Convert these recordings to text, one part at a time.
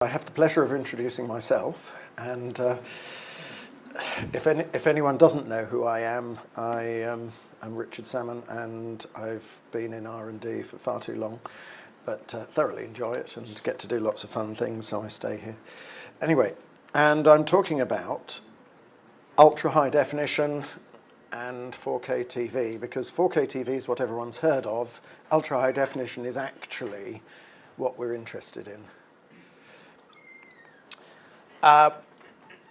I have the pleasure of introducing myself, and if anyone doesn't know who I am, I'm Richard Salmon, and I've been in R&D for far too long, but thoroughly enjoy it and get to do lots of fun things, so I stay here. Anyway, and I'm talking about ultra-high definition and 4K TV, because 4K TV is what everyone's heard of. Ultra-high definition is actually what we're interested in. A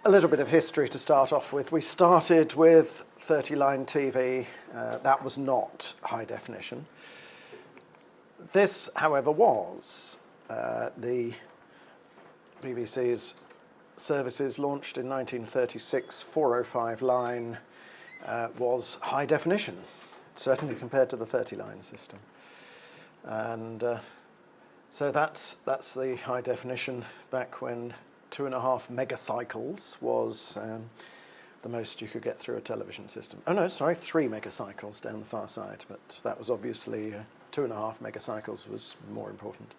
little bit of history to start off with. We started with 30-line TV. That was not high definition. This, however, was. The BBC's services launched in 1936, 405 line was high definition, certainly compared to the 30-line system. And so that's the high definition back when 2.5 megacycles was the most you could get through a television system. Oh no, sorry, 3 megacycles down the far side, but that was obviously 2.5 megacycles was more important.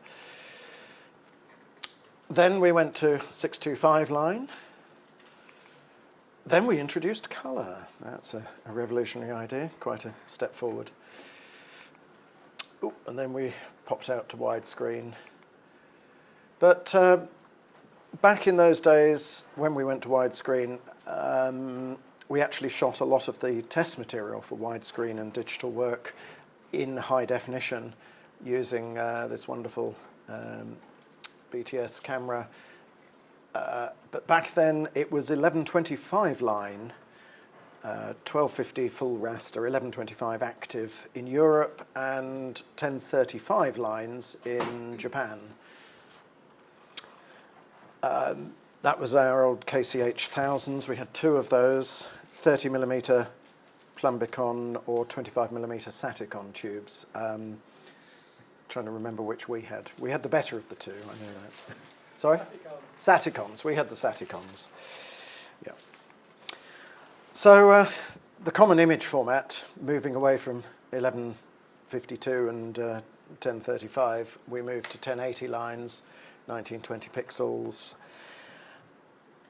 Then we went to 625 line. Then we introduced colour. That's a revolutionary idea, quite a step forward. Ooh, and then we popped out to widescreen. But back in those days, when we went to widescreen, we actually shot a lot of the test material for widescreen and digital work in high definition using this wonderful BTS camera. But back then it was 1125 line, 1250 full raster, 1125 active in Europe, and 1035 lines in Japan. That was our old KCH 1000s. We had 2 of those, 30mm Plumbicon or 25mm Saticon tubes. Trying to remember which we had. We had the better of the 2, I know that. Sorry? Saticons. We had the Saticons. Yeah. So the common image format, moving away from 1152 and 1035, we moved to 1080 lines, 1920 pixels,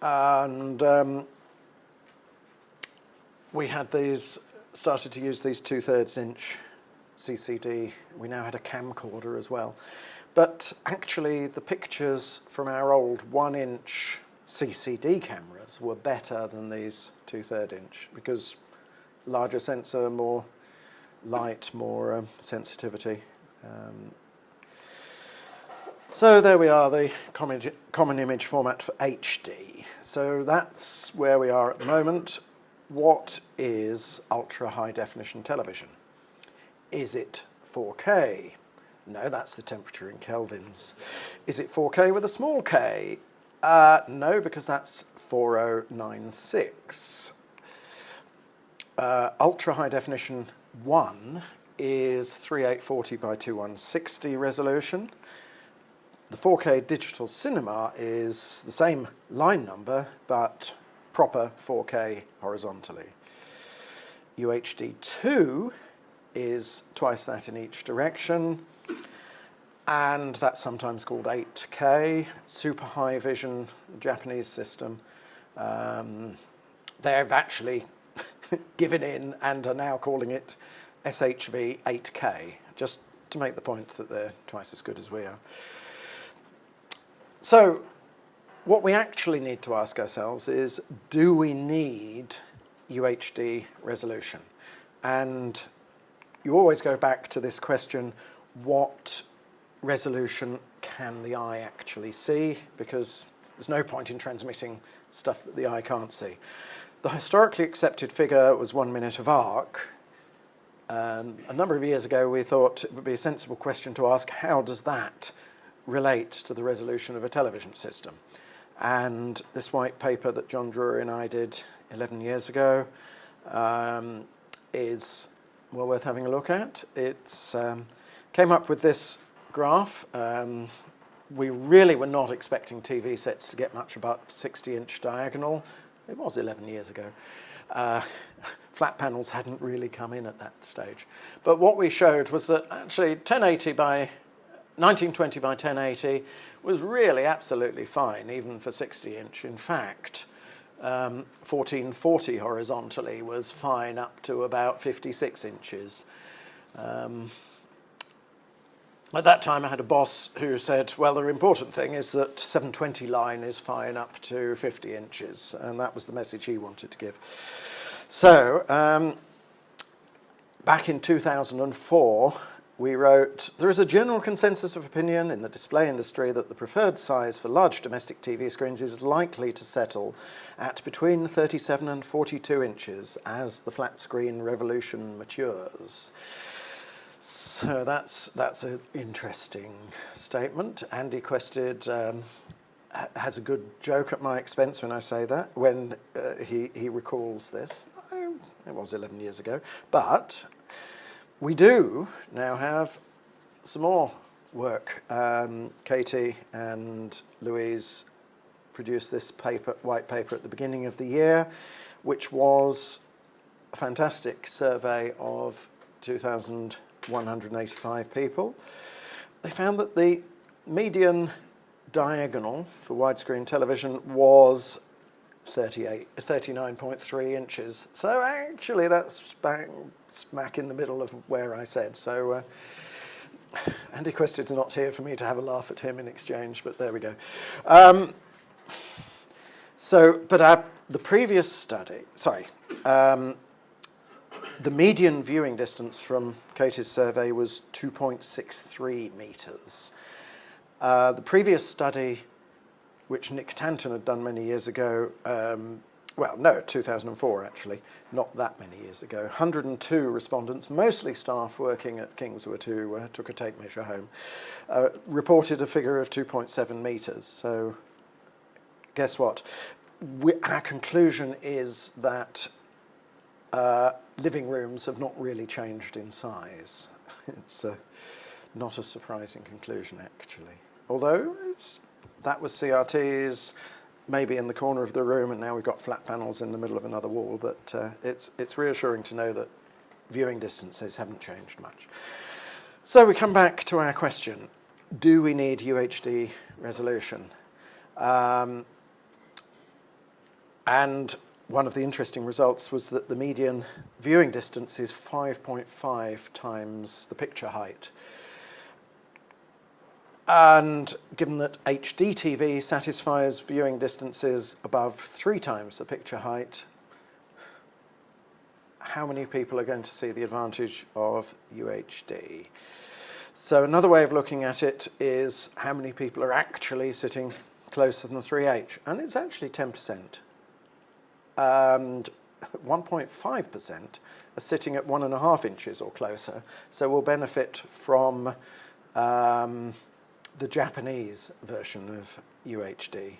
and we had started to use these 2/3 inch CCD. We now had a camcorder as well. But actually the pictures from our old 1-inch CCD cameras were better than these 2/3 inch, because larger sensor, more light, more sensitivity. So there we are, the common image format for HD. So that's where we are at the moment. What is ultra-high definition television? Is it 4K? No, that's the temperature in kelvins. Is it 4K with a small k? No, because that's 4096. Ultra-high definition 1 is 3840 by 2160 resolution. The 4K digital cinema is the same line number, but proper 4K horizontally. UHD2 is twice that in each direction, and that's sometimes called 8K. Super high vision, Japanese system. They've actually given in and are now calling it SHV 8K, just to make the point that they're twice as good as we are. So what we actually need to ask ourselves is, do we need UHD resolution? And you always go back to this question, what resolution can the eye actually see? Because there's no point in transmitting stuff that the eye can't see. The historically accepted figure was 1 minute of arc. A number of years ago we thought it would be a sensible question to ask, how does that relate to the resolution of a television system? And this white paper that John Drury and I did 11 years ago is well worth having a look at. It's came up with this graph. We really were not expecting TV sets to get much above 60-inch diagonal. It was 11 years ago. Flat panels hadn't really come in at that stage. But what we showed was that actually 1080 by 1920 by 1080 was really absolutely fine, even for 60-inch. In fact, 1440 horizontally was fine up to about 56 inches. At that time, I had a boss who said, well, the important thing is that 720 line is fine up to 50 inches, and that was the message he wanted to give. So, back in 2004, we wrote, there is a general consensus of opinion in the display industry that the preferred size for large domestic TV screens is likely to settle at between 37 and 42 inches as the flat screen revolution matures. So that's an interesting statement. Andy Quested has a good joke at my expense when I say that, when he recalls this. It was 11 years ago. But we do now have some more work. Katie and Louise produced this white paper at the beginning of the year, which was a fantastic survey of 2,185 people. They found that the median diagonal for widescreen television was 39.3 inches. So actually that's smack in the middle of where I said. So Andy Quested's not here for me to have a laugh at him in exchange, but there we go. The previous study, the median viewing distance from Katie's survey was 2.63 metres. The previous study, which Nick Tanton had done many years ago, 2004 actually, not that many years ago, 102 respondents, mostly staff working at Kingswood who took a tape measure home, reported a figure of 2.7 metres. So guess what? Our conclusion is that living rooms have not really changed in size. It's not a surprising conclusion, actually. Although that was CRTs, maybe in the corner of the room, and now we've got flat panels in the middle of another wall, but it's reassuring to know that viewing distances haven't changed much. So we come back to our question, do we need UHD resolution? And one of the interesting results was that the median viewing distance is 5.5 times the picture height. And given that HD TV satisfies viewing distances above 3 times the picture height, how many people are going to see the advantage of UHD? So another way of looking at it is how many people are actually sitting closer than 3H, and it's actually 10%. And 1.5% are sitting at 1.5 inches or closer, so will benefit from the Japanese version of UHD.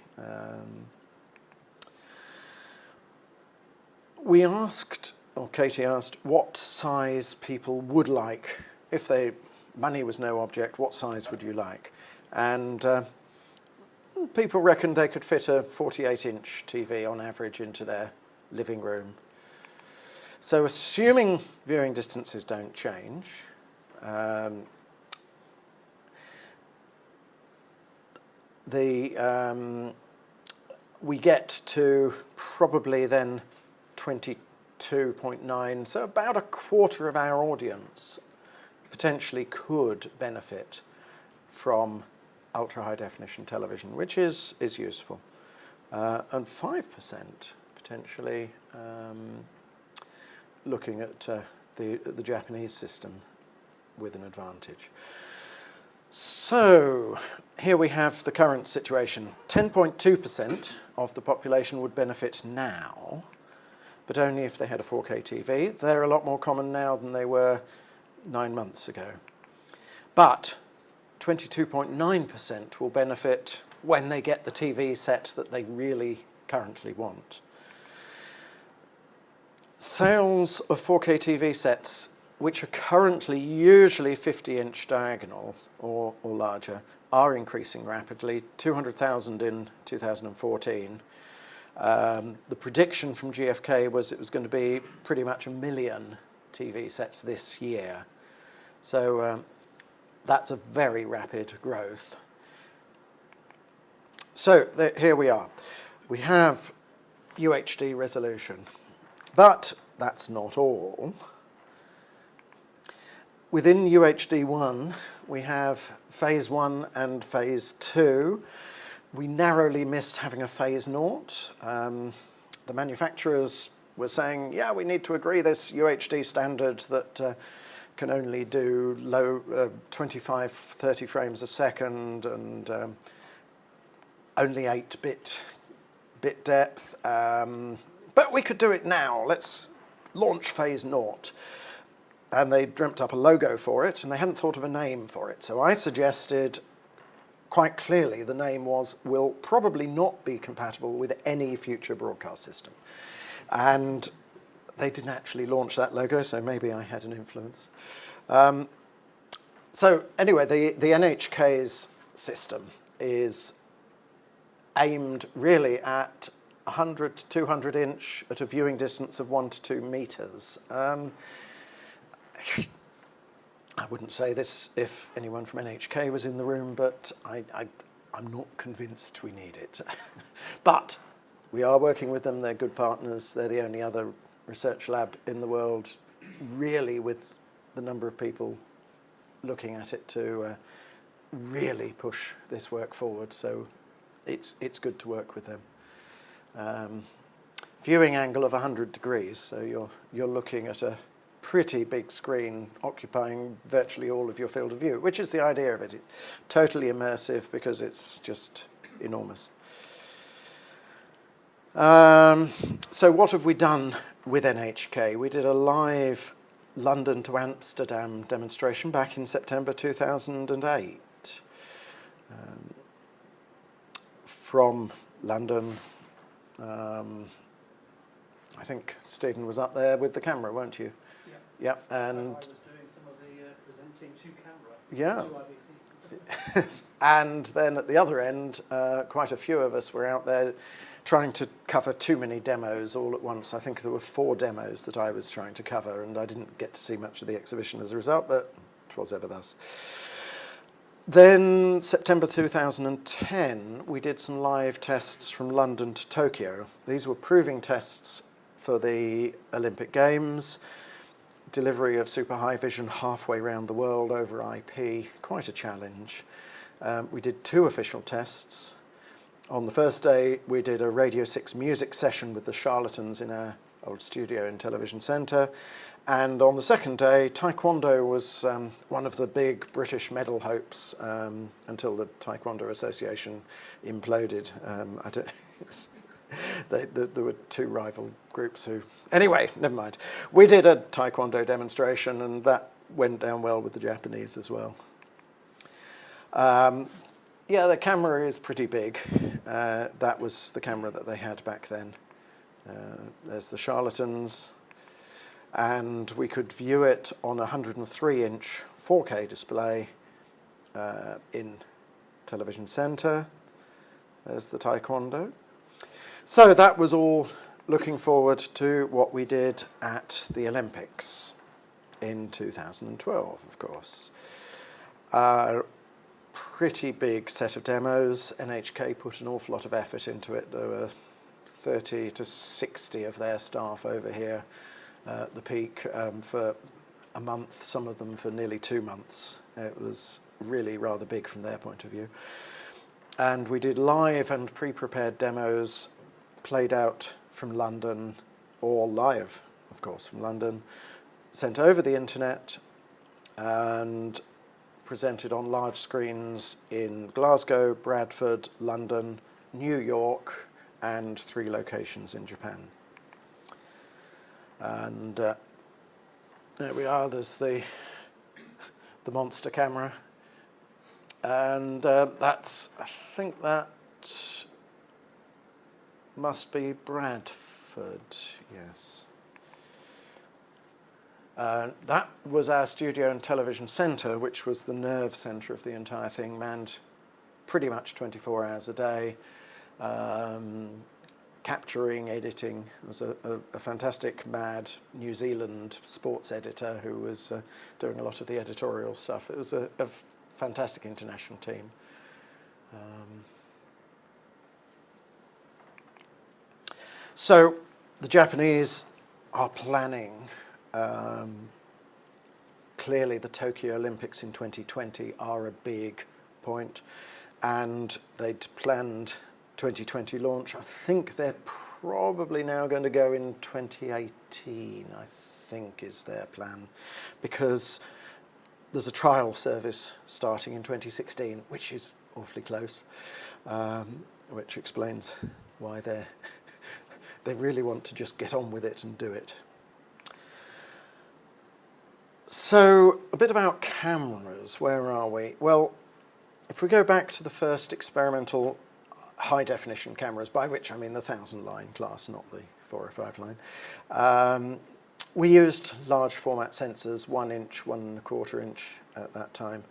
We asked, or Katie asked, what size people would like. If money was no object, what size would you like? And people reckoned they could fit a 48-inch TV on average into their living room. So assuming viewing distances don't change, we get to probably then 22.9, so about a quarter of our audience potentially could benefit from ultra-high definition television, which is useful. And 5% potentially looking at the Japanese system with an advantage. So here we have the current situation. 10.2% of the population would benefit now, but only if they had a 4K TV. They're a lot more common now than they were 9 months ago. But 22.9% will benefit when they get the TV set that they really currently want. Sales of 4K TV sets, which are currently usually 50-inch diagonal or larger, are increasing rapidly, 200,000 in 2014. The prediction from GfK was it was going to be pretty much 1 million TV sets this year. So that's a very rapid growth. So here we are. We have UHD resolution, but that's not all. Within UHD1, we have phase 1 and phase 2. We narrowly missed having a phase 0. The manufacturers were saying, yeah, we need to agree this UHD standard that can only do low 25, 30 frames a second and only 8-bit depth. But we could do it now. Let's launch phase 0. And they dreamt up a logo for it, and they hadn't thought of a name for it. So I suggested, quite clearly, the name will probably not be compatible with any future broadcast system. And they didn't actually launch that logo, so maybe I had an influence. So anyway, the NHK's system is aimed really at 100 to 200 inch at a viewing distance of 1 to 2 meters. I wouldn't say this if anyone from NHK was in the room, but I'm not convinced we need it. But we are working with them. They're good partners. They're the only other research lab in the world, really, with the number of people looking at it to really push this work forward. So it's good to work with them. Viewing angle of 100 degrees, so you're looking at a pretty big screen occupying virtually all of your field of view, which is the idea of it. It's totally immersive because it's just enormous. So what have we done with NHK? We did a live London to Amsterdam demonstration back in September 2008. From London, I think Stephen was up there with the camera, weren't you? Yeah, and I was doing some of the presenting to camera. Yeah. And then at the other end, quite a few of us were out there trying to cover too many demos all at once. I think there were 4 demos that I was trying to cover, and I didn't get to see much of the exhibition as a result, but 'twas ever thus. Then, September 2010, we did some live tests from London to Tokyo. These were proving tests for the Olympic Games. Delivery of super high vision halfway around the world over IP, quite a challenge. We did 2 official tests. On the first day, we did a Radio 6 music session with the Charlatans in our old studio in Television Centre. And on the second day, Taekwondo was one of the big British medal hopes until the Taekwondo Association imploded. There were 2 rival groups who... Anyway, never mind. We did a Taekwondo demonstration, and that went down well with the Japanese as well. Yeah, the camera is pretty big. That was the camera that they had back then. There's the Charlatans. And we could view it on a 103-inch 4K display in Television Centre. There's the Taekwondo. So that was all looking forward to what we did at the Olympics in 2012, of course. Pretty big set of demos. NHK put an awful lot of effort into it. There were 30 to 60 of their staff over here at the peak for a month, some of them for nearly 2 months. It was really rather big from their point of view. And we did live and pre-prepared demos played out from London, or live, of course, from London, sent over the internet and presented on large screens in Glasgow, Bradford, London, New York, and 3 locations in Japan. And there we are, there's the monster camera. And that's, I think that must be Bradford, yes. That was our studio and television centre, which was the nerve centre of the entire thing, manned pretty much 24 hours a day, capturing, editing. There was a fantastic, mad New Zealand sports editor who was doing a lot of the editorial stuff. It was a fantastic international team. So the Japanese are planning, clearly the Tokyo Olympics in 2020 are a big point, and they'd planned 2020 launch. I think they're probably now going to go in 2018, I think is their plan, because there's a trial service starting in 2016, which is awfully close, which explains why they really want to just get on with it and do it. So a bit about cameras. Where are we? Well, if we go back to the first experimental high-definition cameras, by which I mean the 1,000-line class, not the 405-line, we used large format sensors, 1 inch, 1¼ inch at that time.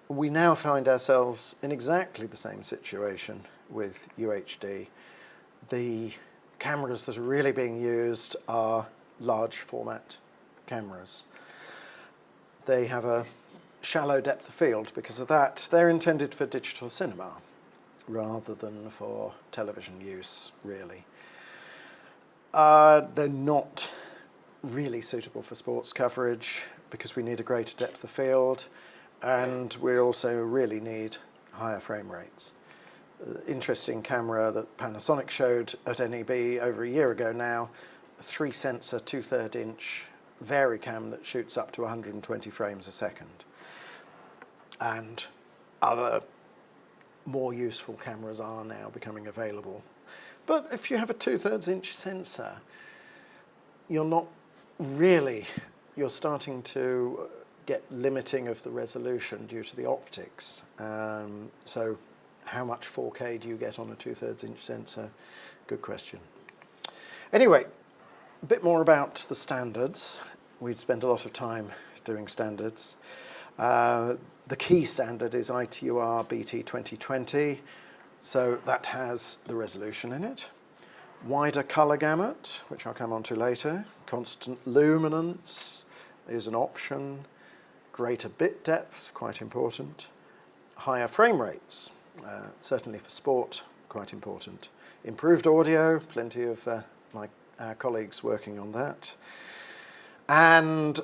We now find ourselves in exactly the same situation with UHD. The cameras that are really being used are large format cameras. They have a shallow depth of field. Because of that, they're intended for digital cinema rather than for television use, really. They're not really suitable for sports coverage because we need a greater depth of field, and we also really need higher frame rates. Interesting camera that Panasonic showed at NEB over a year ago now, a 3-sensor, 2/3 inch Varicam that shoots up to 120 frames a second. And other more useful cameras are now becoming available. But if you have a 2/3 inch sensor, you're starting to get limiting of the resolution due to the optics. So how much 4K do you get on a 2/3 inch sensor? Good question. Anyway, a bit more about the standards. We'd spent a lot of time doing standards. The key standard is ITUR BT 2020, so that has the resolution in it. Wider colour gamut, which I'll come on to later. Constant luminance is an option. Greater bit depth, quite important. Higher frame rates, certainly for sport, quite important. Improved audio, plenty of our colleagues working on that. And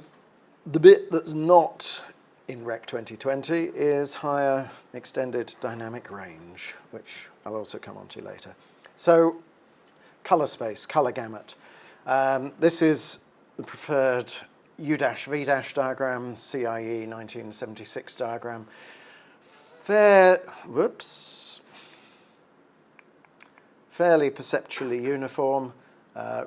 the bit that's not in Rec 2020 is higher extended dynamic range, which I'll also come on to later. So, colour space, colour gamut. This is the preferred U-V- diagram, CIE 1976 diagram. Fairly perceptually uniform.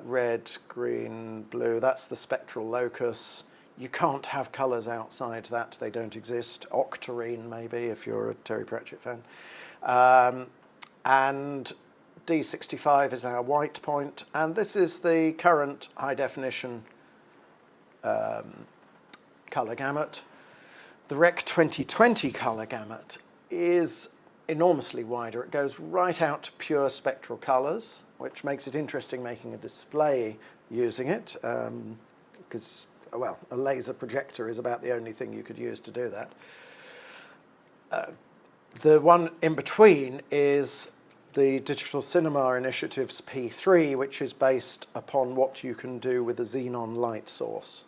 Red, green, blue, that's the spectral locus. You can't have colours outside that, they don't exist. Octarine, maybe, if you're a Terry Pratchett fan. And D65 is our white point, and this is the current high-definition colour gamut. The Rec 2020 colour gamut is enormously wider. It goes right out to pure spectral colours, which makes it interesting making a display using it, because, well, a laser projector is about the only thing you could use to do that. The one in between is the Digital Cinema Initiative's P3, which is based upon what you can do with a xenon light source.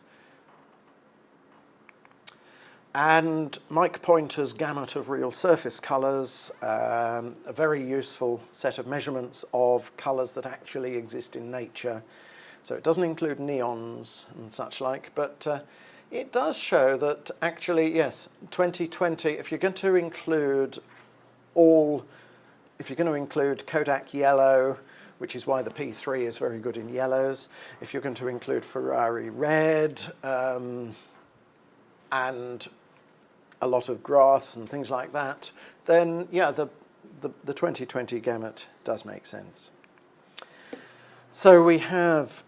And Mike Pointer's gamut of real surface colours, a very useful set of measurements of colours that actually exist in nature. So it doesn't include neons and such like, but it does show that actually, yes, 2020, if you're going to include Kodak yellow, which is why the P3 is very good in yellows, if you're going to include Ferrari red, and a lot of grass and things like that, then yeah, the 2020 gamut does make sense. So we have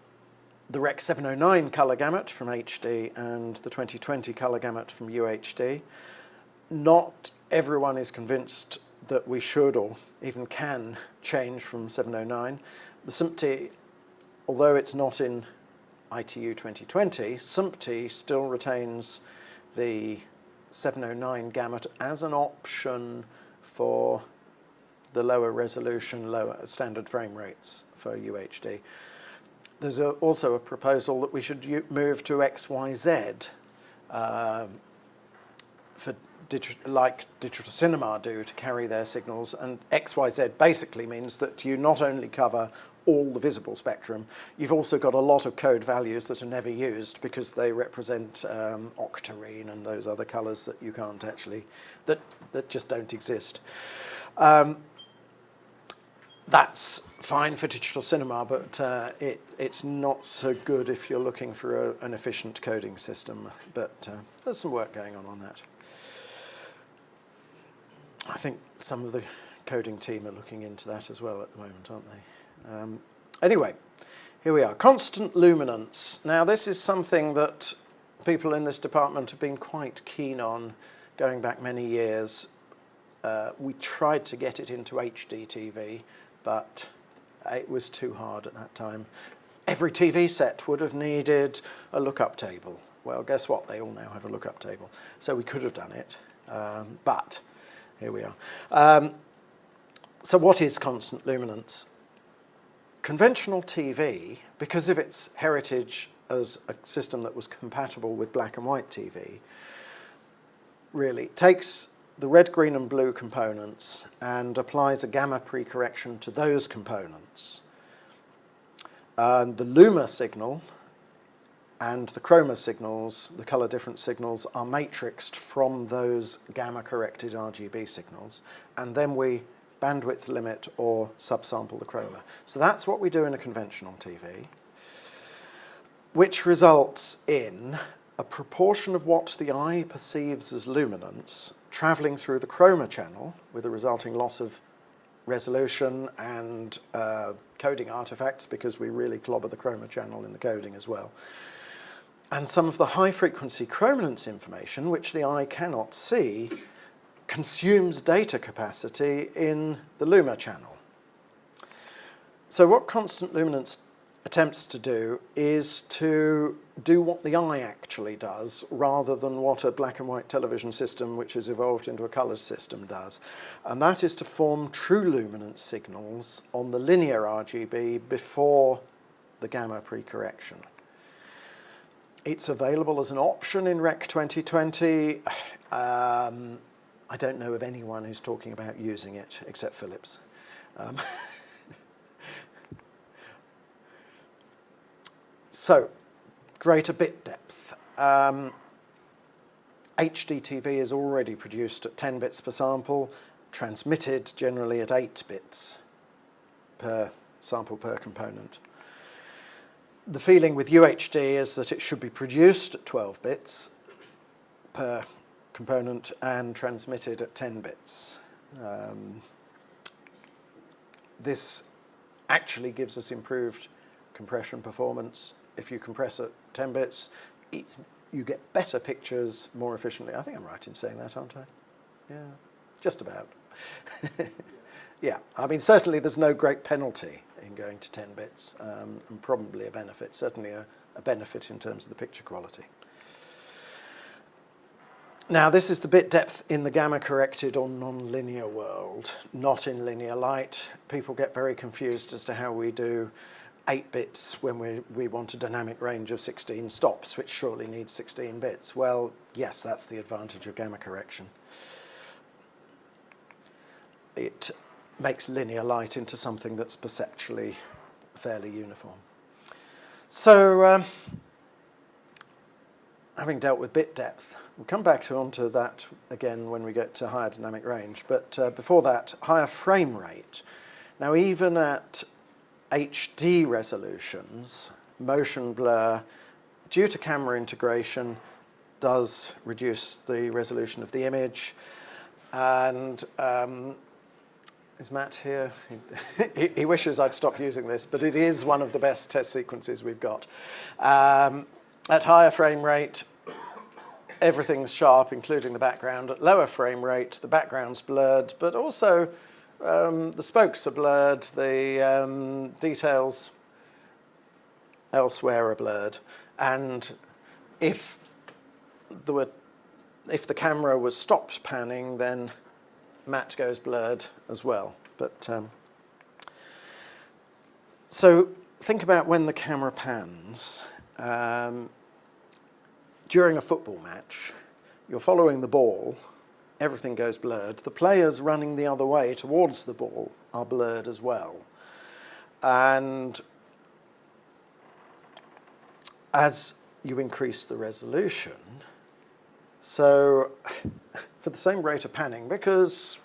the Rec 709 colour gamut from HD and the 2020 colour gamut from UHD. Not everyone is convinced that we should or even can change from 709. The SMPTE, although it's not in ITU 2020, SMPTE still retains the 709 gamut as an option for the lower resolution, lower standard frame rates for UHD. There's also a proposal that we should move to XYZ for like digital cinema do to carry their signals, and XYZ basically means that you not only cover all the visible spectrum, you've also got a lot of code values that are never used because they represent octarine and those other colours that you can't actually, that just don't exist. That's fine for digital cinema, but it's not so good if you're looking for an efficient coding system. But there's some work going on that. I think some of the coding team are looking into that as well at the moment, aren't they? Anyway, here we are. Constant luminance. Now, this is something that people in this department have been quite keen on going back many years. We tried to get it into HD TV, but it was too hard at that time. Every TV set would have needed a lookup table. Well, guess what? They all now have a lookup table. So we could have done it, but here we are. So what is constant luminance? Conventional TV, because of its heritage as a system that was compatible with black and white TV, really takes the red, green and blue components and applies a gamma pre-correction to those components. And the luma signal and the chroma signals, the colour difference signals, are matrixed from those gamma-corrected RGB signals, and then we bandwidth limit or subsample the chroma. So that's what we do in a conventional TV, which results in a proportion of what the eye perceives as luminance travelling through the chroma channel with a resulting loss of resolution and coding artifacts, because we really clobber the chroma channel in the coding as well. And some of the high-frequency chrominance information, which the eye cannot see, consumes data capacity in the luma channel. So what constant luminance attempts to do is to do what the eye actually does, rather than what a black and white television system, which has evolved into a coloured system, does. And that is to form true luminance signals on the linear RGB before the gamma pre-correction. It's available as an option in Rec 2020. I don't know of anyone who's talking about using it, except Philips. So, greater bit depth. HDTV is already produced at 10 bits per sample, transmitted generally at 8 bits per sample per component. The feeling with UHD is that it should be produced at 12 bits per component and transmitted at 10 bits. This actually gives us improved compression performance. If you compress at 10 bits, you get better pictures more efficiently. I think I'm right in saying that, aren't I? Yeah, just about. Yeah, I mean, certainly there's no great penalty in going to 10 bits, and probably a benefit, certainly a benefit in terms of the picture quality. Now, this is the bit depth in the gamma-corrected or non-linear world, not in linear light. People get very confused as to how we do 8 bits when we want a dynamic range of 16 stops, which surely needs 16 bits. Well, yes, that's the advantage of gamma correction. It makes linear light into something that's perceptually fairly uniform. So, having dealt with bit depth, we'll come back onto that again when we get to higher dynamic range, but before that, higher frame rate. Now, even at HD resolutions, motion blur, due to camera integration, does reduce the resolution of the image. And is Matt here? He wishes I'd stop using this, but it is one of the best test sequences we've got. At higher frame rate, everything's sharp, including the background. At lower frame rate, the background's blurred, but also the spokes are blurred, the details elsewhere are blurred. And if there were if the camera was stopped panning, then matte goes blurred as well. But so think about when the camera pans. During a football match, you're following the ball, everything goes blurred. The players running the other way towards the ball are blurred as well. And as you increase the resolution, so for the same rate of panning, because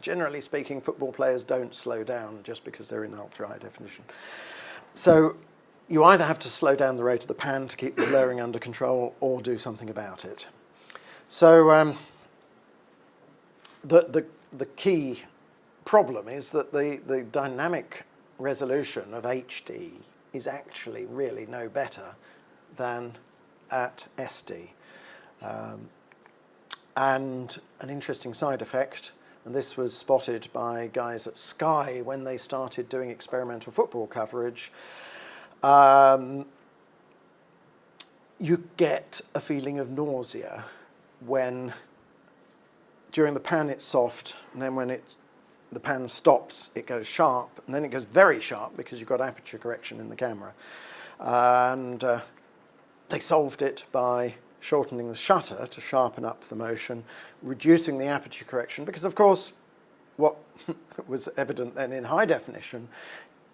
generally speaking, football players don't slow down just because they're in ultra high definition. So you either have to slow down the rate of the pan to keep the blurring under control or do something about it. So the key problem is that the dynamic resolution of HD is actually really no better than at SD. And an interesting side effect, and this was spotted by guys at Sky when they started doing experimental football coverage, you get a feeling of nausea when during the pan it's soft, and then when the pan stops it goes sharp, and then it goes very sharp because you've got aperture correction in the camera. And they solved it by shortening the shutter to sharpen up the motion, reducing the aperture correction, because of course what was evident then in high definition,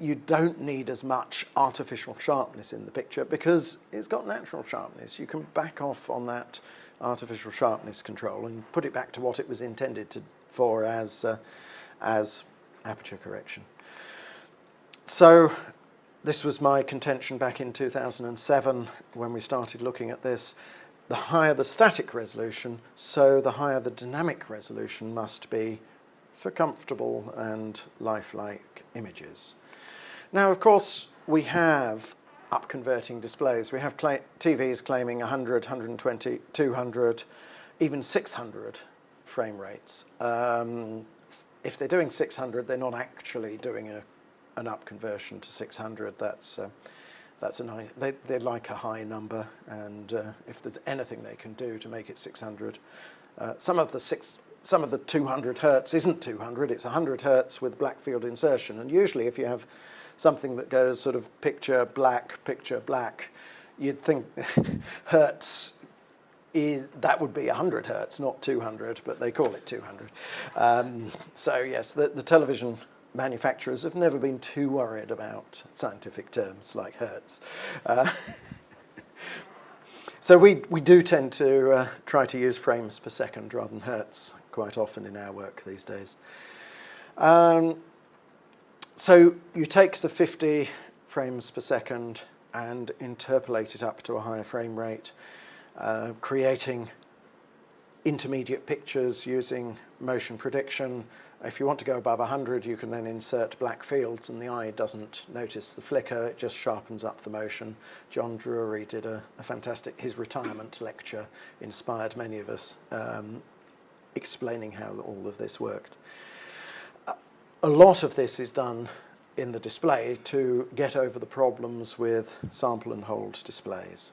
you don't need as much artificial sharpness in the picture because it's got natural sharpness. You can back off on that artificial sharpness control and put it back to what it was intended for as aperture correction. So this was my contention back in 2007 when we started looking at this. The higher the static resolution, so the higher the dynamic resolution must be for comfortable and lifelike images. Now, of course, we have upconverting displays. We have TVs claiming 100, 120, 200, even 600 frame rates. If they're doing 600, they're not actually doing an upconversion to 600. That's a nice. They like a high number, and if there's anything they can do to make it 600, some of the 200 hertz isn't 200. It's 100 hertz with black field insertion, and usually if you have something that goes sort of picture black, you'd think hertz that would be 100 hertz, not 200, but they call it 200. So yes, the television manufacturers have never been too worried about scientific terms like hertz. So we do tend to try to use frames per second rather than hertz quite often in our work these days. So you take the 50 frames per second and interpolate it up to a higher frame rate, creating intermediate pictures using motion prediction. If you want to go above 100, you can then insert black fields and the eye doesn't notice the flicker, it just sharpens up the motion. John Drury did a fantastic, his retirement lecture inspired many of us, explaining how all of this worked. A lot of this is done in the display to get over the problems with sample and hold displays.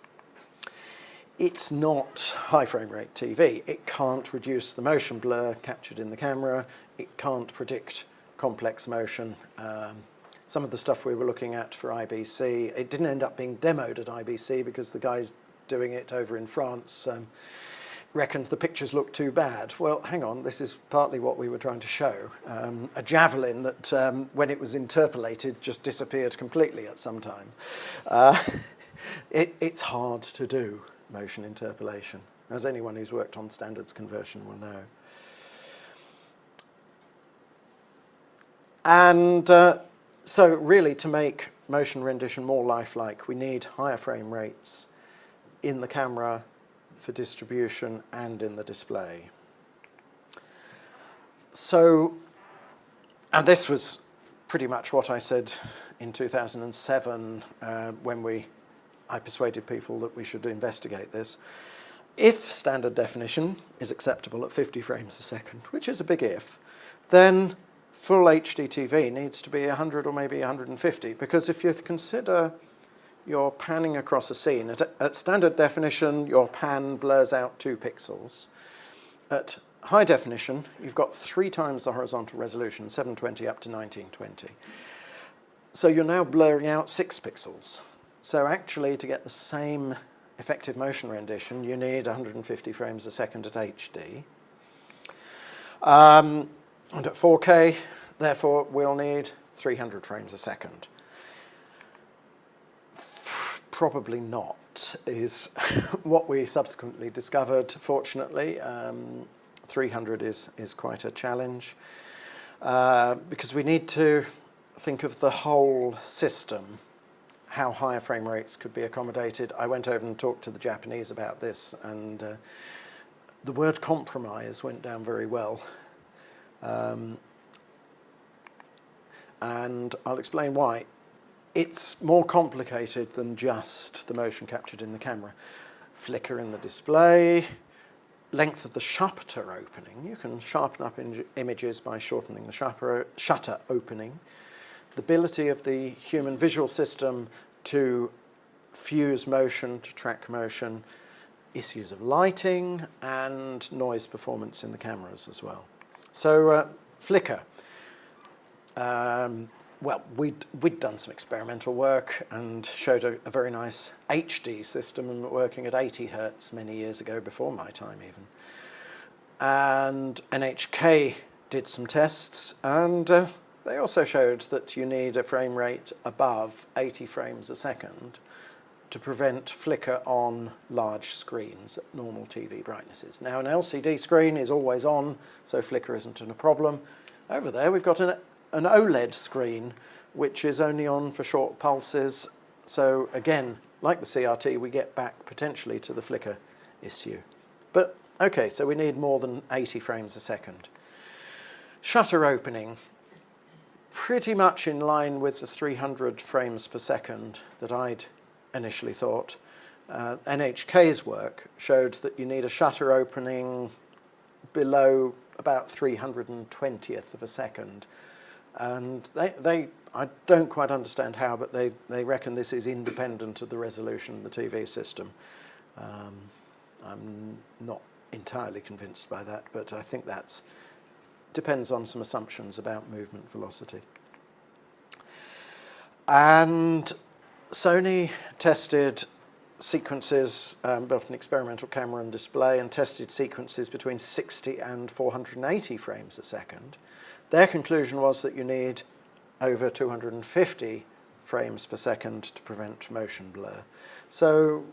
It's not high frame rate TV. It can't reduce the motion blur captured in the camera. It can't predict complex motion. Some of the stuff we were looking at for IBC, it didn't end up being demoed at IBC because the guys doing it over in France reckoned the pictures looked too bad. Well, hang on, this is partly what we were trying to show. A javelin that, when it was interpolated, just disappeared completely at some time. It's hard to do motion interpolation, as anyone who's worked on standards conversion will know. And so really to make motion rendition more lifelike, we need higher frame rates in the camera for distribution and in the display. So, and this was pretty much what I said in 2007 when I persuaded people that we should investigate this. If standard definition is acceptable at 50 frames a second, which is a big if, then full HD TV needs to be 100 or maybe 150, because if you consider you're panning across a scene, at standard definition, your pan blurs out 2 pixels. at high definition, you've got 3 times the horizontal resolution, 720 up to 1920. So you're now blurring out 6 pixels. So actually, to get the same effective motion rendition, you need 150 frames a second at HD. And at 4K, therefore, we'll need 300 frames a second. Probably not, is what we subsequently discovered, fortunately. 300 is quite a challenge, because we need to think of the whole system, how higher frame rates could be accommodated. I went over and talked to the Japanese about this, and the word compromise went down very well. And I'll explain why. It's more complicated than just the motion captured in the camera. Flicker in the display, length of the shutter opening. You can sharpen up images by shortening the shutter opening. The ability of the human visual system to fuse motion, to track motion, issues of lighting, and noise performance in the cameras as well. So flicker. Well, we'd done some experimental work and showed a very nice HD system working at 80 hertz many years ago, before my time even. And NHK did some tests, and they also showed that you need a frame rate above 80 frames a second to prevent flicker on large screens at normal TV brightnesses. Now, an LCD screen is always on, so flicker isn't a problem. Over there, we've got an OLED screen, which is only on for short pulses. So again, like the CRT, we get back potentially to the flicker issue. But okay, so we need more than 80 frames a second. Shutter opening, pretty much in line with the 300 frames per second that I'd initially thought. NHK's work showed that you need a shutter opening below about 320th of a second. And I don't quite understand how, but they reckon this is independent of the resolution of the TV system. I'm not entirely convinced by that, but I think that depends on some assumptions about movement velocity. And Sony tested sequences, built an experimental camera and display, and tested sequences between 60 and 480 frames a second. Their conclusion was that you need over 250 frames per second to prevent motion blur. So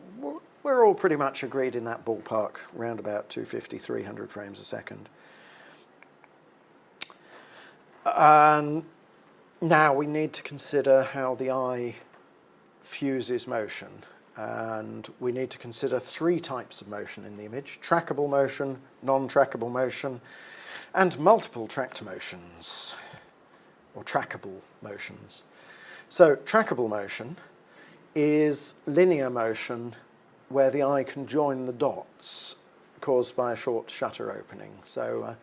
we're all pretty much agreed in that ballpark, around about 250, 300 frames a second. And now we need to consider how the eye fuses motion. And we need to consider 3 types of motion in the image: trackable motion, non-trackable motion, and multiple tracked motions, or trackable motions. So trackable motion is linear motion where the eye can join the dots caused by a short shutter opening. So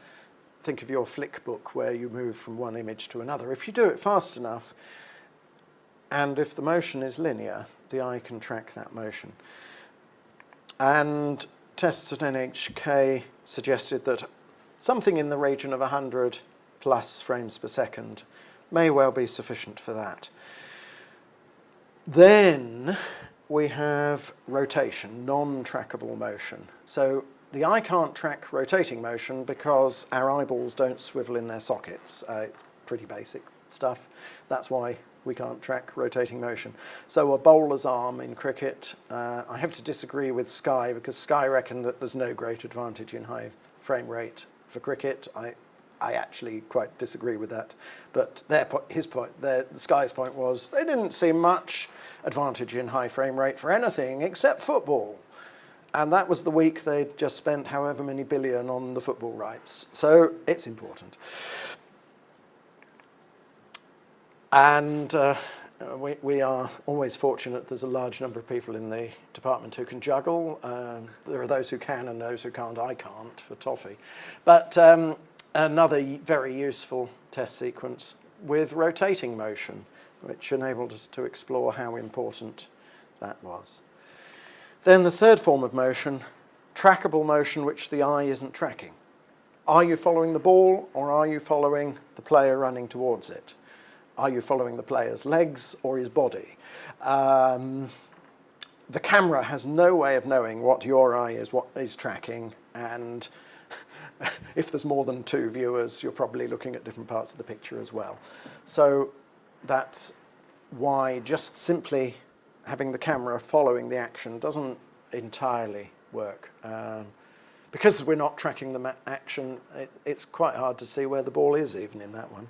think of your flick book where you move from one image to another. If you do it fast enough, and if the motion is linear, the eye can track that motion. And tests at NHK suggested that something in the region of 100 plus frames per second may well be sufficient for that. Then we have rotation, non-trackable motion. So the eye can't track rotating motion because our eyeballs don't swivel in their sockets. It's pretty basic stuff. That's why we can't track rotating motion. So a bowler's arm in cricket, I have to disagree with Sky, because Sky reckon that there's no great advantage in high frame rate for cricket. I actually quite disagree with that. But Sky's point was they didn't see much advantage in high frame rate for anything except football. And that was the week they'd just spent however many billion on the football rights. So it's important. And we are always fortunate there's a large number of people in the department who can juggle. There are those who can and those who can't. I can't for toffee. But another very useful test sequence with rotating motion, which enabled us to explore how important that was. Then the third form of motion, trackable motion which the eye isn't tracking. Are you following the ball, or are you following the player running towards it? Are you following the player's legs or his body? The camera has no way of knowing what your eye is tracking, and if there's more than two viewers, you're probably looking at different parts of the picture as well. So that's why just simply having the camera following the action doesn't entirely work. Because we're not tracking the action, it's quite hard to see where the ball is even in that one.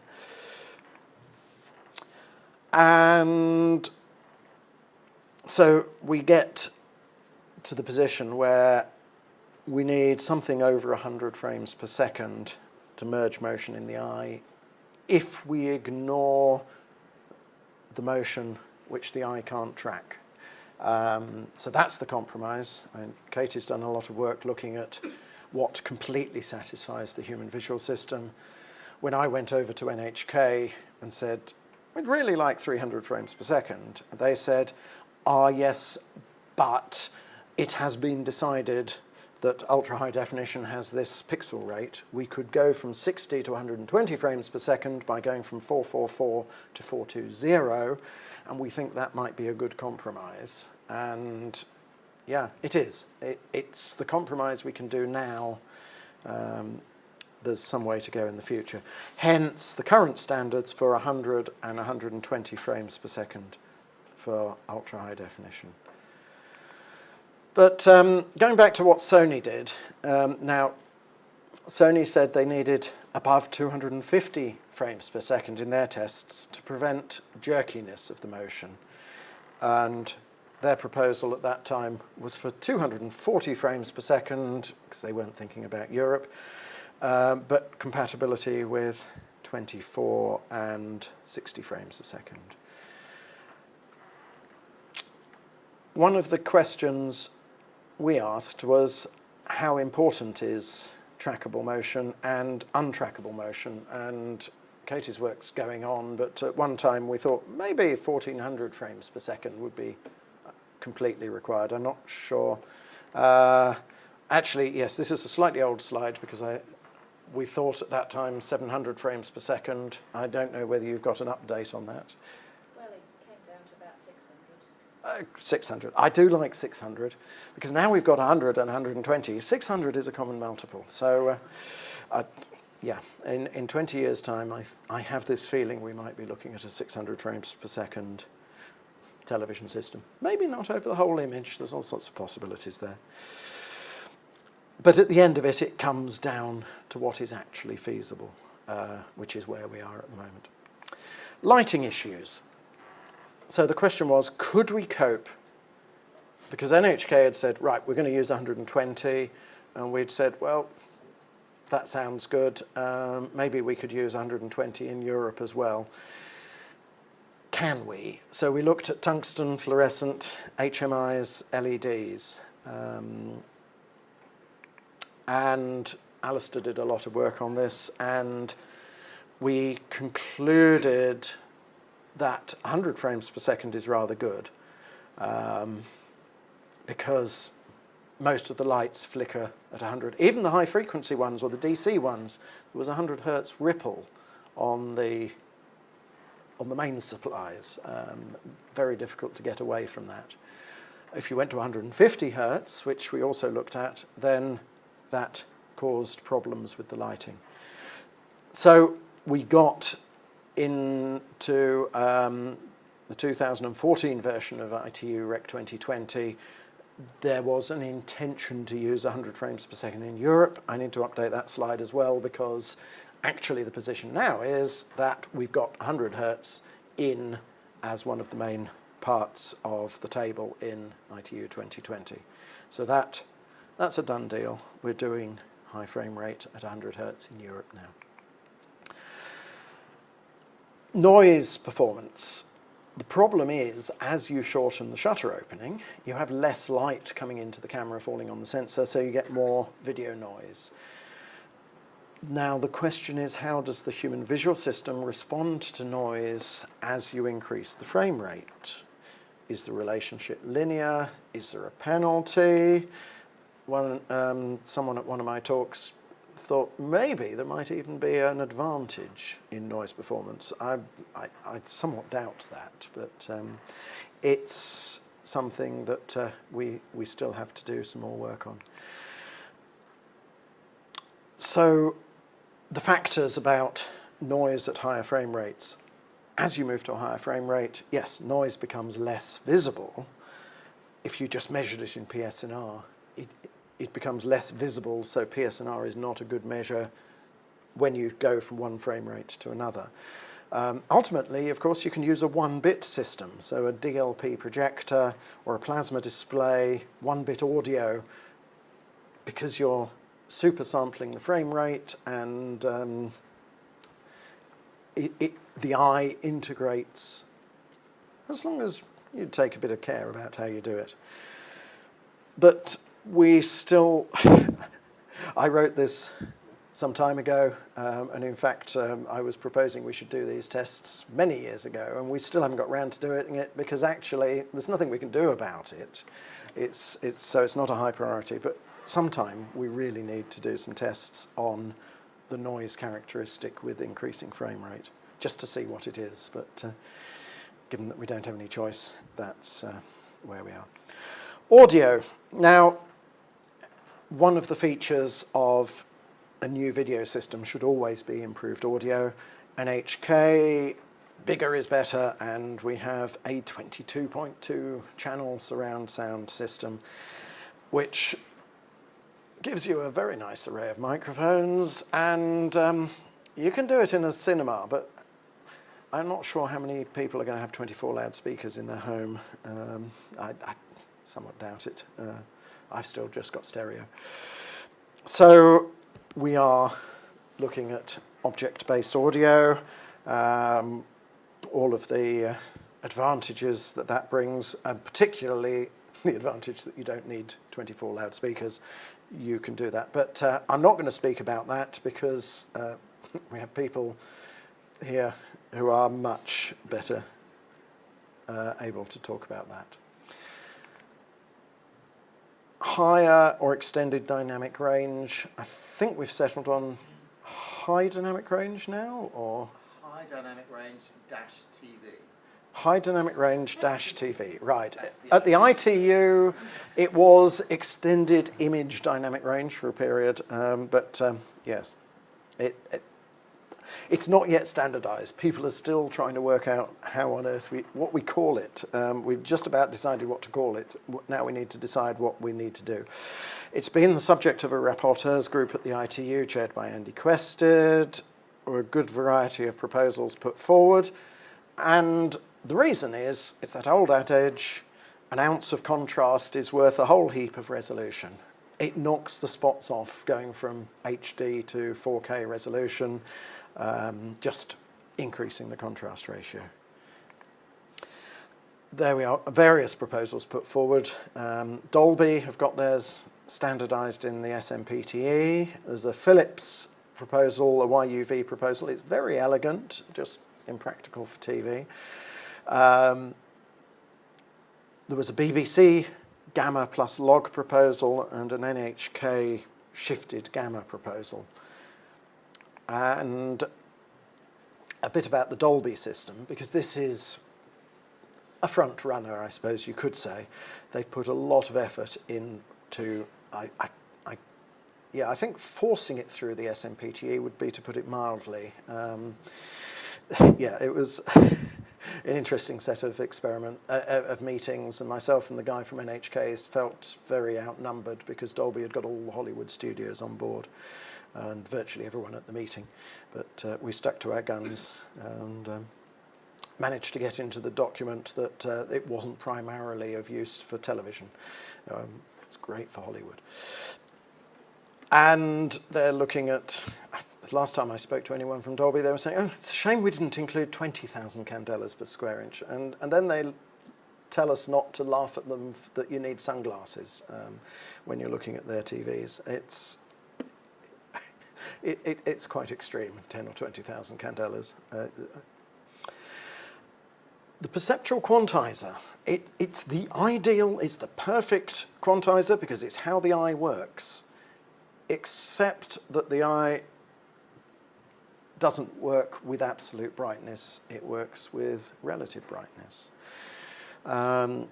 And so we get to the position where we need something over 100 frames per second to merge motion in the eye if we ignore the motion which the eye can't track. So that's the compromise. And Katie's done a lot of work looking at what completely satisfies the human visual system. When I went over to NHK and said, we'd really like 300 frames per second, they said, yes, but it has been decided that ultra-high definition has this pixel rate. We could go from 60 to 120 frames per second by going from 444 to 420, and we think that might be a good compromise. And yeah, it is. It's the compromise we can do now. There's some way to go in the future. Hence, the current standards for 100 and 120 frames per second for ultra-high definition. But going back to what Sony did, now Sony said they needed above 250 frames per second in their tests to prevent jerkiness of the motion. And their proposal at that time was for 240 frames per second, because they weren't thinking about Europe, but compatibility with 24 and 60 frames a second. One of the questions we asked was how important is trackable motion and untrackable motion, and Katie's work's going on, but at one time we thought maybe 1400 frames per second would be completely required. I'm not sure. Actually, yes, this is a slightly old slide because we thought at that time 700 frames per second. I don't know whether you've got an update on that. Well, it came down to about 600. 600. I do like 600 because now we've got 100 and 120. 600 is a common multiple. So, yeah, in 20 years' time, I have this feeling we might be looking at a 600 frames per second television system. Maybe not over the whole image. There's all sorts of possibilities there. But at the end of it, it comes down to what is actually feasible, which is where we are at the moment. Lighting issues. So the question was, could we cope? Because NHK had said, right, we're going to use 120, and we'd said, well, that sounds good. Maybe we could use 120 in Europe as well. Can we? So we looked at tungsten, fluorescent, HMIs, LEDs. And Alistair did a lot of work on this, and we concluded that 100 frames per second is rather good because most of the lights flicker at 100. Even the high frequency ones or the DC ones, there was a 100 hertz ripple on the main supplies. Very difficult to get away from that. If you went to 150 hertz, which we also looked at, then that caused problems with the lighting. So we got into the 2014 version of ITU Rec 2020. There was an intention to use 100 frames per second in Europe. I need to update that slide as well because actually the position now is that we've got 100 hertz in as one of the main parts of the table in ITU 2020. So that's a done deal. We're doing high frame rate at 100 hertz in Europe now. Noise performance. The problem is, as you shorten the shutter opening, you have less light coming into the camera falling on the sensor, so you get more video noise. Now the question is, how does the human visual system respond to noise as you increase the frame rate? Is the relationship linear? Is there a penalty? Someone at one of my talks thought maybe there might even be an advantage in noise performance. I somewhat doubt that, but it's something that we still have to do some more work on. So the factors about noise at higher frame rates. As you move to a higher frame rate, yes, noise becomes less visible. If you just measured it in PSNR, it becomes less visible, so PSNR is not a good measure when you go from one frame rate to another. Ultimately, of course, you can use a 1-bit system, so a DLP projector or a plasma display, 1-bit audio, because you're super sampling the frame rate and the eye integrates, as long as you take a bit of care about how you do it. But we still, I wrote this some time ago, and in fact I was proposing we should do these tests many years ago, and we still haven't got round to doing it because actually there's nothing we can do about it. So it's not a high priority, but sometime we really need to do some tests on the noise characteristic with increasing frame rate, just to see what it is. But given that we don't have any choice, that's where we are. Audio. Now, one of the features of a new video system should always be improved audio. NHK, bigger is better, and we have a 22.2 channel surround sound system, which gives you a very nice array of microphones, and you can do it in a cinema, but I'm not sure how many people are going to have 24 loudspeakers in their home. I somewhat doubt it. I've still just got stereo. So we are looking at object-based audio, all of the advantages that brings, and particularly the advantage that you don't need 24 loudspeakers. You can do that. But I'm not going to speak about that because we have people here who are much better able to talk about that. Higher or extended dynamic range. I think we've settled on high dynamic range now, or? High dynamic range dash TV. High dynamic range dash TV, right. At the ITU, it was extended image dynamic range for a period, but yes, it's not yet standardized. People are still trying to work out how on earth what we call it. We've just about decided what to call it. Now we need to decide what we need to do. It's been the subject of a rapporteurs group at the ITU, chaired by Andy Quested, or a good variety of proposals put forward, and the reason is, it's that old adage, an ounce of contrast is worth a whole heap of resolution. It knocks the spots off going from HD to 4K resolution, just increasing the contrast ratio. There we are, various proposals put forward. Dolby have got theirs standardized in the SMPTE. There's a Philips proposal, a YUV proposal. It's very elegant, just impractical for TV. There was a BBC gamma plus log proposal and an NHK shifted gamma proposal. And a bit about the Dolby system, because this is a front runner, I suppose you could say. They've put a lot of effort into, I think forcing it through the SMPTE would be to put it mildly. Yeah, it was an interesting set of of meetings, and myself and the guy from NHK felt very outnumbered because Dolby had got all the Hollywood studios on board and virtually everyone at the meeting. But we stuck to our guns and managed to get into the document that it wasn't primarily of use for television. It's great for Hollywood. And they're looking at, the last time I spoke to anyone from Dolby, they were saying, oh, it's a shame we didn't include 20,000 candelas per square inch. And then they tell us not to laugh at them, that you need sunglasses when you're looking at their TVs. It's quite extreme, 10 or 20,000 candelas. The perceptual quantizer, it's the ideal, it's the perfect quantizer because it's how the eye works. except that the eye doesn't work with absolute brightness, it works with relative brightness. And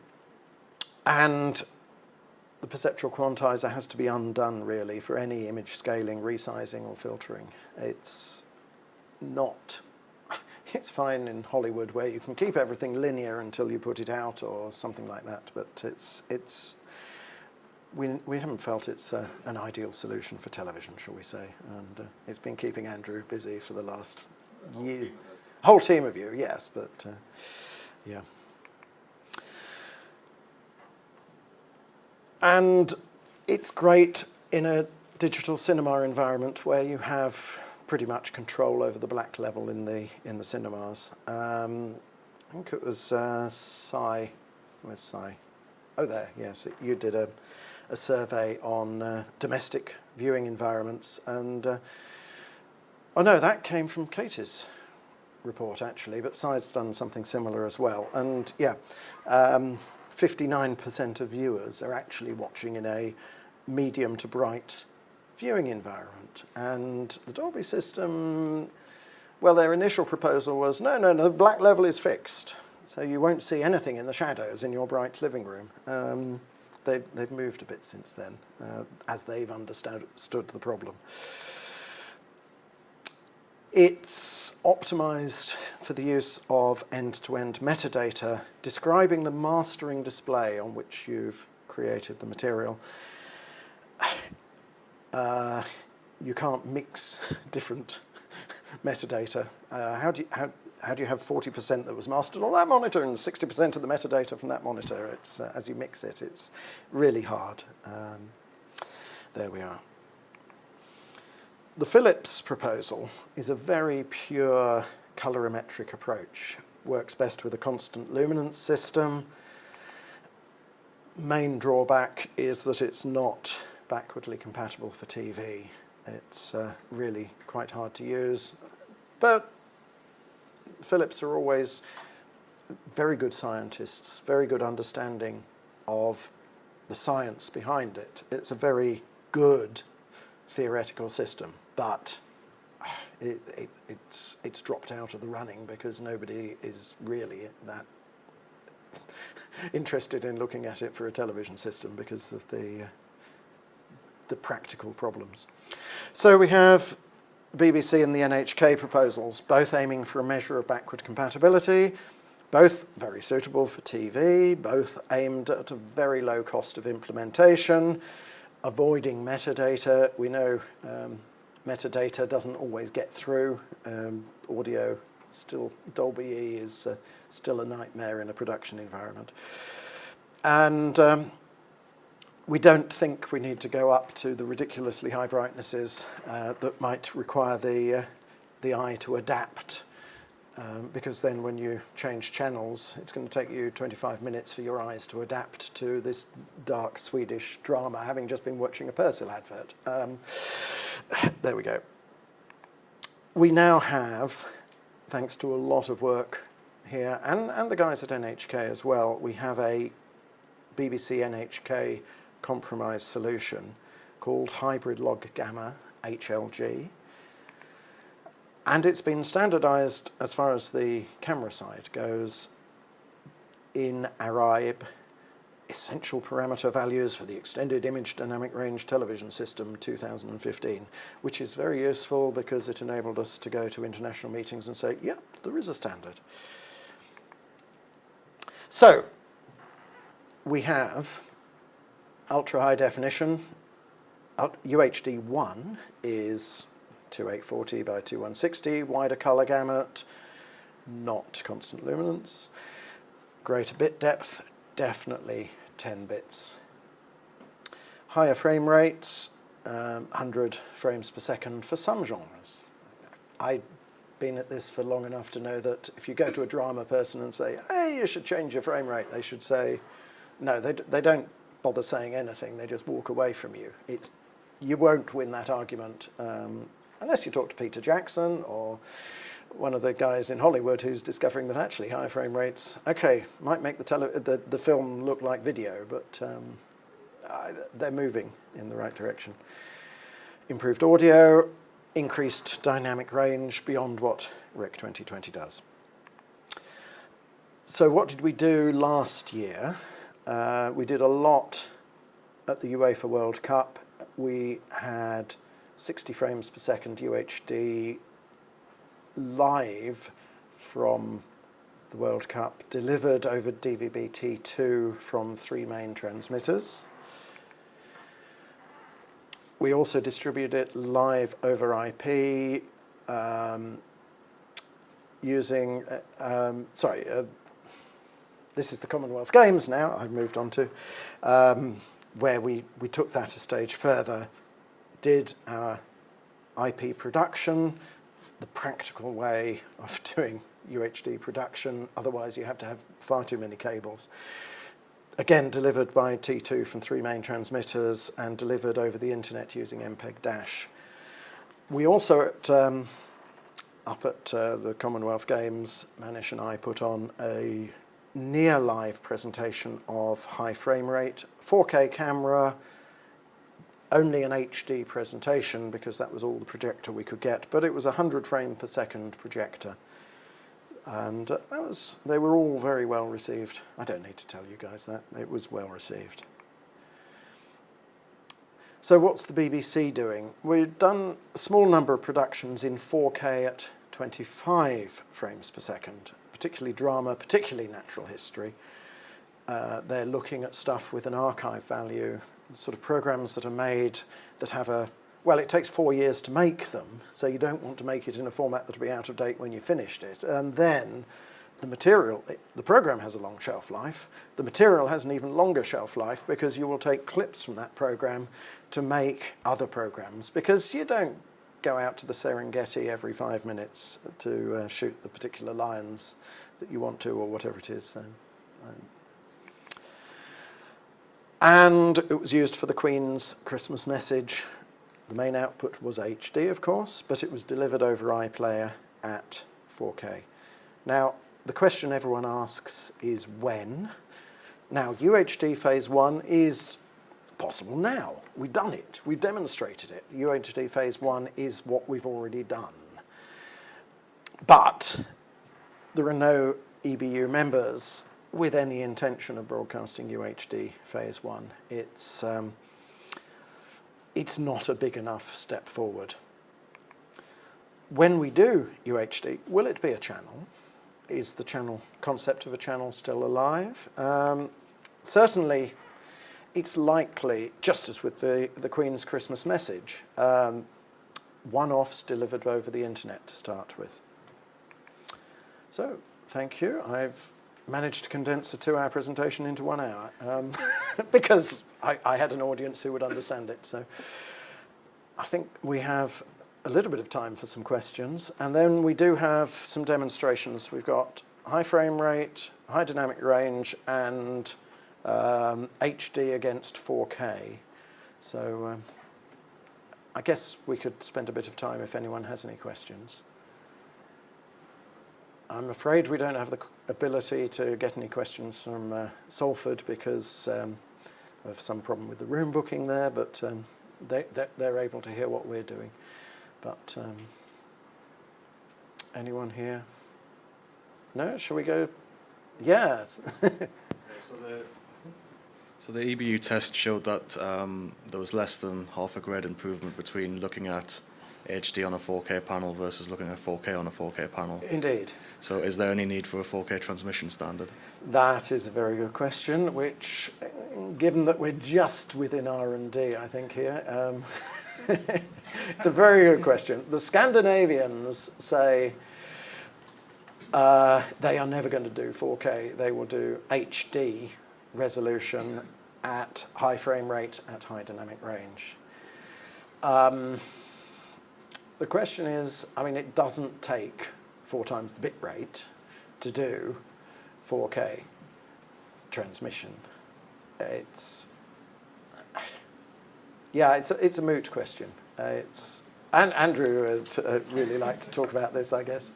the perceptual quantizer has to be undone, really, for any image scaling, resizing, or filtering. It's not... It's fine in Hollywood where you can keep everything linear until you put it out or something like that, but we haven't felt it's an ideal solution for television, shall we say, and it's been keeping Andrew busy for the last year. Whole team of you, yes, but yeah. And it's great in a digital cinema environment where you have pretty much control over the black level in the cinemas. I think it was Cy. Where's Cy? Oh, there. Yes, you did a survey on domestic viewing environments, and oh no, that came from Katie's report actually, but Cy's done something similar as well. And yeah, 59% of viewers are actually watching in a medium to bright viewing environment, and the Dolby system, well, their initial proposal was no, the black level is fixed, so you won't see anything in the shadows in your bright living room. They've moved a bit since then, as they've understood the problem. It's optimized for the use of end-to-end metadata describing the mastering display on which you've created the material. You can't mix different metadata. How do you have 40% that was mastered on that monitor and 60% of the metadata from that monitor? It's as you mix it, it's really hard. There we are. The Philips proposal is a very pure colorimetric approach. Works best with a constant luminance system. Main drawback is that it's not backwardly compatible for TV. It's really quite hard to use, but Philips are always very good scientists, very good understanding of the science behind it. It's a very good theoretical system, but it's dropped out of the running because nobody is really that interested in looking at it for a television system because of the practical problems. So we have BBC and the NHK proposals, both aiming for a measure of backward compatibility, both very suitable for TV, both aimed at a very low cost of implementation, avoiding metadata. We know metadata doesn't always get through. Audio, still Dolby E is still a nightmare in a production environment. And we don't think we need to go up to the ridiculously high brightnesses that might require the eye to adapt, because then when you change channels, it's going to take you 25 minutes for your eyes to adapt to this dark Swedish drama, having just been watching a Persil advert. There we go. We now have, thanks to a lot of work here, and the guys at NHK as well, we have a BBC NHK compromise solution called hybrid log gamma, HLG. And it's been standardized as far as the camera side goes in ARIB, essential parameter values for the extended image dynamic range television system 2015, which is very useful because it enabled us to go to international meetings and say, yep, there is a standard. So we have ultra high definition. UHD 1 is 2840 by 2160, wider color gamut, not constant luminance. Greater bit depth, definitely 10 bits. Higher frame rates, 100 frames per second for some genres. I've been at this for long enough to know that if you go to a drama person and say, hey, you should change your frame rate, they should say, no, they don't bother saying anything, they just walk away from you. You won't win that argument unless you talk to Peter Jackson or one of the guys in Hollywood who's discovering that actually high frame rates, okay, might make the film look like video, but they're moving in the right direction. improved audio, increased dynamic range beyond what Rec 2020 does. So what did we do last year? We did a lot at the UEFA World Cup. We had 60 frames per second UHD live from the World Cup, delivered over DVB-T2 from 3 main transmitters. We also distributed it live over IP using, this is the Commonwealth Games now, I've moved on to, where we took that a stage further, did our IP production, the practical way of doing UHD production, otherwise you have to have far too many cables. Again, delivered by T2 from 3 main transmitters and delivered over the internet using MPEG-Dash. We also, up at the Commonwealth Games, Manish and I put on a near-live presentation of high frame rate, 4K camera, only an HD presentation because that was all the projector we could get, but it was a 100 frame per second projector. And they were all very well received. I don't need to tell you guys that. It was well received. So what's the BBC doing? We've done a small number of productions in 4K at 25 frames per second, particularly drama, particularly natural history. They're looking at stuff with an archive value, sort of programs that are made that have a, well, it takes 4 years to make them, so you don't want to make it in a format that will be out of date when you finished it. And then the material, the program has a long shelf life. The material has an even longer shelf life because you will take clips from that program to make other programs, because you don't go out to the Serengeti every 5 minutes to shoot the particular lions that you want to, or whatever it is. And it was used for the Queen's Christmas message. The main output was HD, of course, but it was delivered over iPlayer at 4K. Now, the question everyone asks is when? Now, UHD Phase 1 is possible now. We've done it. We've demonstrated it. UHD Phase 1 is what we've already done. But there are no EBU members with any intention of broadcasting UHD Phase 1. It's not a big enough step forward. When we do UHD, will it be a channel? Is the channel concept of a channel still alive? Certainly, it's likely, just as with the Queen's Christmas message, one-offs delivered over the internet to start with. So, thank you. I've managed to condense a 2-hour presentation into 1 hour because I had an audience who would understand it. So I think we have a little bit of time for some questions, and then we do have some demonstrations. We've got high frame rate, high dynamic range, and HD against 4K. So I guess we could spend a bit of time if anyone has any questions. I'm afraid we don't have the ability to get any questions from Salford because of some problem with the room booking there, but they're able to hear what we're doing. But anyone here? No? Shall we go? Yes. So the EBU test showed that there was less than half a grade improvement between looking at HD on a 4K panel versus looking at 4K on a 4K panel. Indeed. So is there any need for a 4K transmission standard? That is a very good question, which, given that we're just within R&D, I think here, it's a very good question. The Scandinavians say they are never going to do 4K. They will do HD resolution at high frame rate at high dynamic range. The question is, I mean, it doesn't take 4 times the bit rate to do 4K transmission. It's a moot question. And Andrew would really like to talk about this, I guess.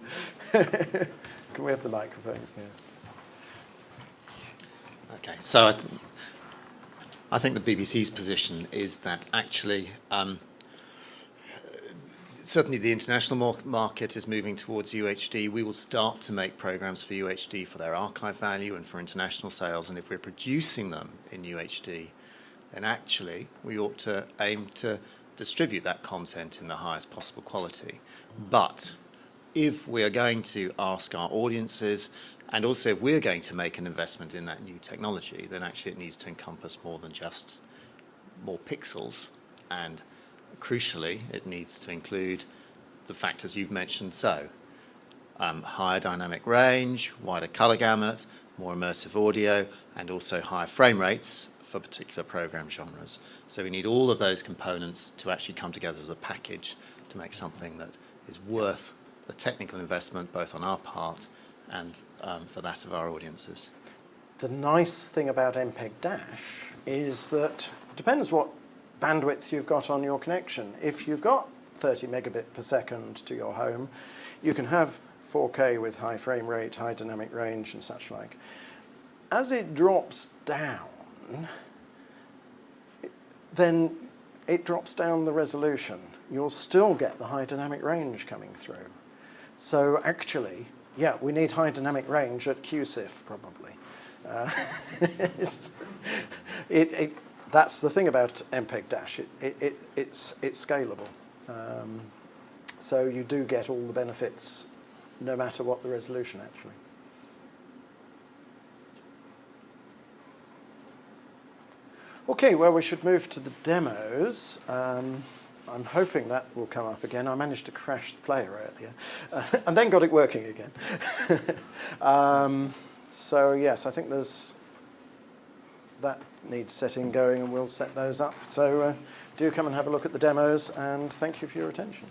Can we have the microphone? Yes. Okay, so I think the BBC's position is that actually certainly the international market is moving towards UHD. We will start to make programs for UHD for their archive value and for international sales. And if we're producing them in UHD, then actually we ought to aim to distribute that content in the highest possible quality. But if we are going to ask our audiences, and also if we're going to make an investment in that new technology, then actually it needs to encompass more than just more pixels, and crucially it needs to include the factors you've mentioned, so higher dynamic range, wider colour gamut, more immersive audio, and also higher frame rates for particular program genres. So we need all of those components to actually come together as a package to make something that is worth the technical investment both on our part and for that of our audiences. The nice thing about MPEG-Dash is that it depends what bandwidth you've got on your connection. If you've got 30 megabit per second to your home, you can have 4K with high frame rate, high dynamic range and such like. As it drops down, then it drops down the resolution. You'll still get the high dynamic range coming through. So actually, yeah, we need high dynamic range at QSIF probably. That's the thing about MPEG-Dash. It's scalable. So you do get all the benefits no matter what the resolution actually. Okay, well, we should move to the demos. I'm hoping that will come up again. I managed to crash the player earlier and then got it working again. So yes, I think that needs setting going, and we'll set those up. So do come and have a look at the demos, and thank you for your attention.